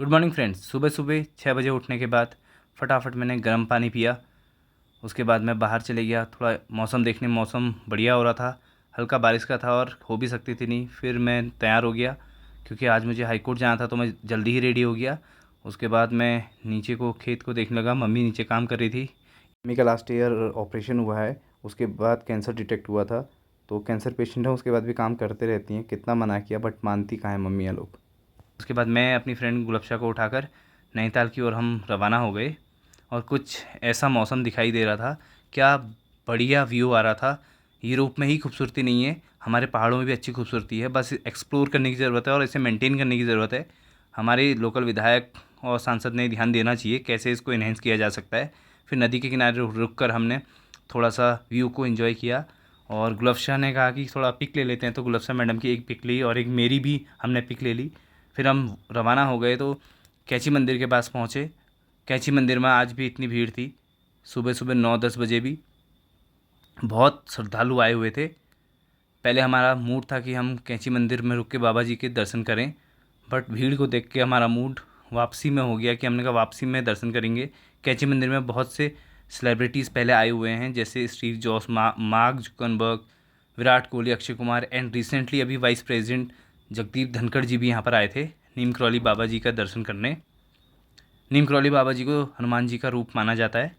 Good morning friends. सुबह सुबह 6 बजे उठने के बाद फटाफट मैंने गर्म पानी पिया। उसके बाद मैं बाहर चले गया थोड़ा मौसम देखने। मौसम बढ़िया हो रहा था, हल्का बारिश का था और हो भी सकती थी नहीं। फिर मैं तैयार हो गया क्योंकि आज मुझे हाई कोर्ट जाना था, तो मैं जल्दी ही रेडी हो गया। उसके बाद मैं नीचे को खेत को देखने लगा। मम्मी नीचे काम कर रही थी। मम्मी का लास्ट ईयर ऑपरेशन हुआ है, उसके बाद कैंसर डिटेक्ट हुआ था। तो कैंसर पेशेंट है, उसके बाद भी काम करते रहती हैं। कितना मना किया बट मानती कहाँ है मम्मियाँ लोग। उसके बाद मैं अपनी फ्रेंड गुलबशा को उठाकर नैनीताल की ओर हम रवाना हो गए। और कुछ ऐसा मौसम दिखाई दे रहा था, क्या बढ़िया व्यू आ रहा था। यूरोप में ही खूबसूरती नहीं है, हमारे पहाड़ों में भी अच्छी खूबसूरती है। बस एक्सप्लोर करने की ज़रूरत है और इसे मेंटेन करने की ज़रूरत है। हमारे लोकल विधायक और सांसद ने ध्यान देना चाहिए कैसे इसको इन्हेंस किया जा सकता है। फिर नदी के किनारे रुक कर हमने थोड़ा सा व्यू को एंजॉय किया। और गुलबशा ने कहा कि थोड़ा पिक ले लेते हैं, तो गुलबशा मैडम की एक पिक ली और एक मेरी भी हमने पिक ले ली। फिर हम रवाना हो गए तो कैची मंदिर के पास पहुँचे। कैची मंदिर में आज भी इतनी भीड़ थी, सुबह सुबह 9-10 बजे भी बहुत श्रद्धालु आए हुए थे। पहले हमारा मूड था कि हम कैंची मंदिर में रुक के बाबा जी के दर्शन करें, बट भीड़ को देख के हमारा मूड वापसी में हो गया कि हमने कहा वापसी में दर्शन करेंगे। कैंची मंदिर में बहुत से सेलिब्रिटीज़ पहले आए हुए हैं, जैसे Steve jobs, mark Zuckerberg, Virat Kohli, Akshay Kumar and recently अभी वाइस प्रेसिडेंट जगदीप धनखड़ जी भी यहाँ पर आए थे नीम करौली बाबा जी का दर्शन करने। नीम करौली बाबा जी को हनुमान जी का रूप माना जाता है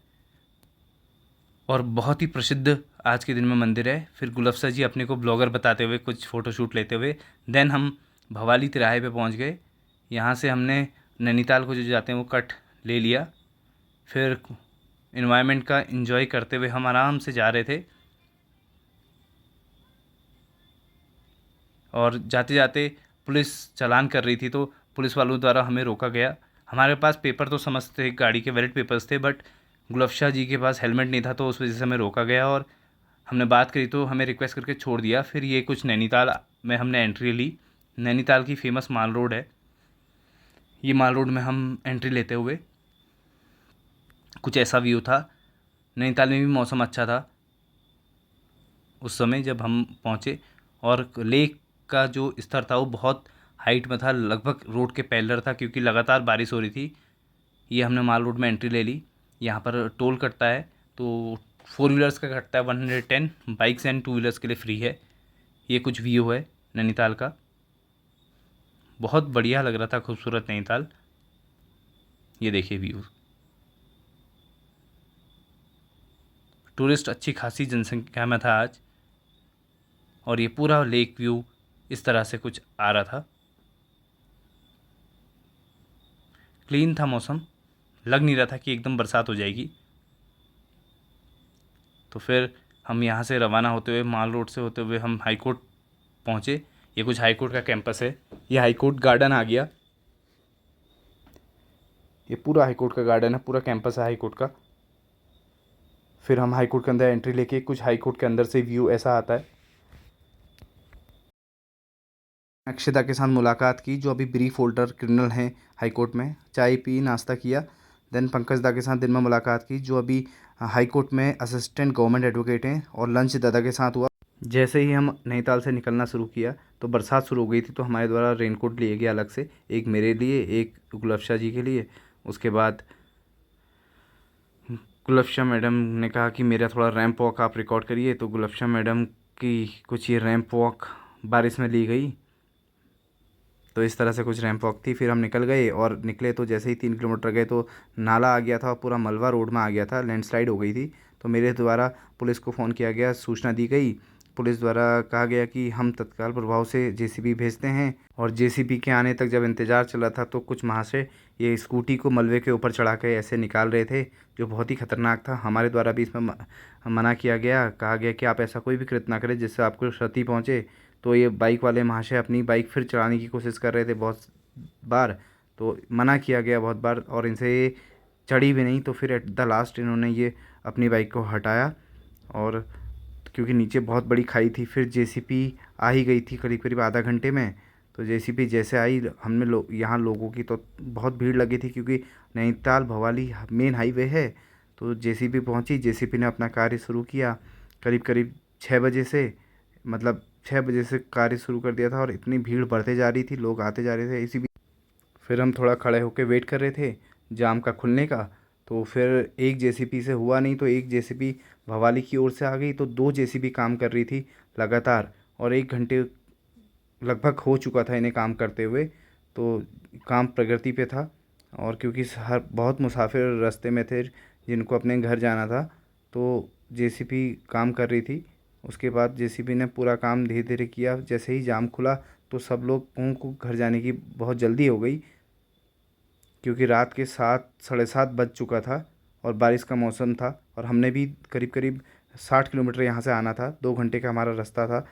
और बहुत ही प्रसिद्ध आज के दिन में मंदिर है। फिर गुलबशा जी अपने को ब्लॉगर बताते हुए कुछ फ़ोटोशूट लेते हुए देन हम भवाली तिराहे पे पहुंच गए। यहाँ से हमने नैनीताल को जो जाते हैं वो कट ले लिया। फिर इन्वायरमेंट का एंजॉय करते हुए हम आराम से जा रहे थे और जाते जाते पुलिस चालान कर रही थी, तो पुलिस वालों द्वारा हमें रोका गया। हमारे पास पेपर तो समस्त थे, गाड़ी के वैलिड पेपर्स थे, बट गुलबशा जी के पास हेलमेट नहीं था, तो उस वजह से हमें रोका गया और हमने बात करी तो हमें रिक्वेस्ट करके छोड़ दिया। फिर ये कुछ नैनीताल में हमने एंट्री ली। नैनीताल की फेमस माल रोड है, ये माल रोड में हम एंट्री लेते हुए कुछ ऐसा व्यू था। नैनीताल में भी मौसम अच्छा था उस समय जब हम पहुँचे, और लेक का जो स्तर था वो बहुत हाइट में था, लगभग रोड के पैरेलल था क्योंकि लगातार बारिश हो रही थी। ये हमने माल रोड में एंट्री ले ली। यहाँ पर टोल कटता है, तो 4 व्हीलर्स का कटता है 110, बाइक्स एंड 2 व्हीलर्स के लिए फ्री है। ये कुछ व्यू है नैनीताल का, बहुत बढ़िया लग रहा था, खूबसूरत नैनीताल। ये देखिए व्यू। टूरिस्ट अच्छी खासी जनसंख्या में था आज, और ये पूरा लेक व्यू इस तरह से कुछ आ रहा था। क्लीन था मौसम, लग नहीं रहा था कि एकदम बरसात हो जाएगी। तो फिर हम यहाँ से रवाना होते हुए माल रोड से होते हुए हम हाई कोर्ट पहुँचे। ये कुछ हाई कोर्ट का कैंपस है, ये हाई कोर्ट गार्डन आ गया। ये पूरा हाई कोर्ट का गार्डन है, पूरा कैंपस है हाई कोर्ट का। फिर हम हाई कोर्ट के अंदर एंट्री लेके कुछ हाई कोर्ट के अंदर से व्यू ऐसा आता है। अक्षदा के साथ मुलाकात की, जो अभी ब्रीफ होल्डर क्रिमिनल हैं हाई कोर्ट में। चाय पी, नाश्ता किया। देन पंकज दा के साथ दिन में मुलाकात की, जो अभी हाई कोर्ट में असिस्टेंट गवर्नमेंट एडवोकेट हैं, और लंच दादा के साथ हुआ। जैसे ही हम नैनीताल से निकलना शुरू किया तो बरसात शुरू हो गई थी, तो हमारे द्वारा रेनकोट लिए गया अलग से, एक मेरे लिए, एक गुलबशा जी के लिए। उसके बाद गुलबशा मैडम ने कहा कि मेरा थोड़ा रैंप वॉक आप रिकॉर्ड करिए, तो गुलबशा मैडम की कुछ ये रैंप वॉक बारिश में ली गई। तो इस तरह से कुछ रैंप वॉक थी। फिर हम निकल गए और निकले तो जैसे ही 3 किलोमीटर गए तो नाला आ गया था, पूरा मलबा रोड में आ गया था, लैंडस्लाइड हो गई थी। तो मेरे द्वारा पुलिस को फ़ोन किया गया, सूचना दी गई। पुलिस द्वारा कहा गया कि हम तत्काल प्रभाव से जेसीबी भेजते हैं। और जेसीबी के आने तक जब इंतज़ार चला था तो कुछ महाशय ये स्कूटी को मलबे के ऊपर चढ़ा के ऐसे निकाल रहे थे, जो बहुत ही ख़तरनाक था। हमारे द्वारा भी इसमें मना किया गया, कहा गया कि आप ऐसा कोई भी कृत्य ना करें जिससे आपको क्षति पहुँचे। तो ये बाइक वाले महाशय अपनी बाइक फिर चलाने की कोशिश कर रहे थे बहुत बार, तो मना किया गया बहुत बार, और इनसे ये चढ़ी भी नहीं। तो फिर एट द लास्ट इन्होंने ये अपनी बाइक को हटाया, और क्योंकि नीचे बहुत बड़ी खाई थी। फिर जेसीबी आ ही गई थी करीब करीब आधा घंटे में। तो जेसीबी जैसे आई, हमने यहाँ लोगों की तो बहुत भीड़ लगी थी, क्योंकि नैनीताल भवाली मेन हाईवे है। तो जेसीबी पहुँची, जेसीबी ने अपना कार्य शुरू किया करीब करीब 6 बजे से, मतलब 6 बजे से कार्य शुरू कर दिया था। और इतनी भीड़ बढ़ते जा रही थी, लोग आते जा रहे थे। इसी फिर हम थोड़ा खड़े होकर वेट कर रहे थे जाम का खुलने का। तो फिर एक जेसीबी से हुआ नहीं, तो एक जेसीबी भवाली की ओर से आ गई, तो दो जेसीबी काम कर रही थी लगातार, और 1 घंटे लगभग हो चुका था इन्हें काम करते हुए। तो काम प्रगति पे था, और क्योंकि हर बहुत मुसाफिर रास्ते में थे जिनको अपने घर जाना था, तो जेसीबी काम कर रही थी। उसके बाद जेसीबी ने पूरा काम धीरे धीरे किया। जैसे ही जाम खुला तो सब लोगों को घर जाने की बहुत जल्दी हो गई, क्योंकि रात के 7 साढ़े 7 बज चुका था और बारिश का मौसम था, और हमने भी करीब करीब 60 किलोमीटर यहाँ से आना था, 2 घंटे का हमारा रास्ता था।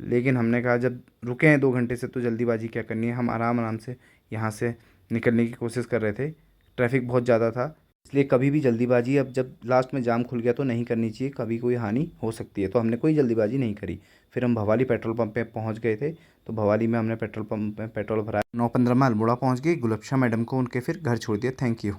लेकिन हमने कहा जब रुके हैं 2 घंटे से तो जल्दीबाजी क्या करनी है, हम आराम आराम से यहाँ से निकलने की कोशिश कर रहे थे। ट्रैफिक बहुत ज़्यादा था, इसलिए कभी भी जल्दीबाजी, अब जब लास्ट में जाम खुल गया तो नहीं करनी चाहिए, कभी कोई हानि हो सकती है। तो हमने कोई जल्दीबाजी नहीं करी। फिर हम भवाली पेट्रोल पंप पे पहुंच गए थे, तो भवाली में हमने पेट्रोल पंप में पेट्रोल भराया। 9:15 में अल्मोड़ा पहुंच गए। गुलबशा मैडम को उनके फिर घर छोड़ दिया। Thank you.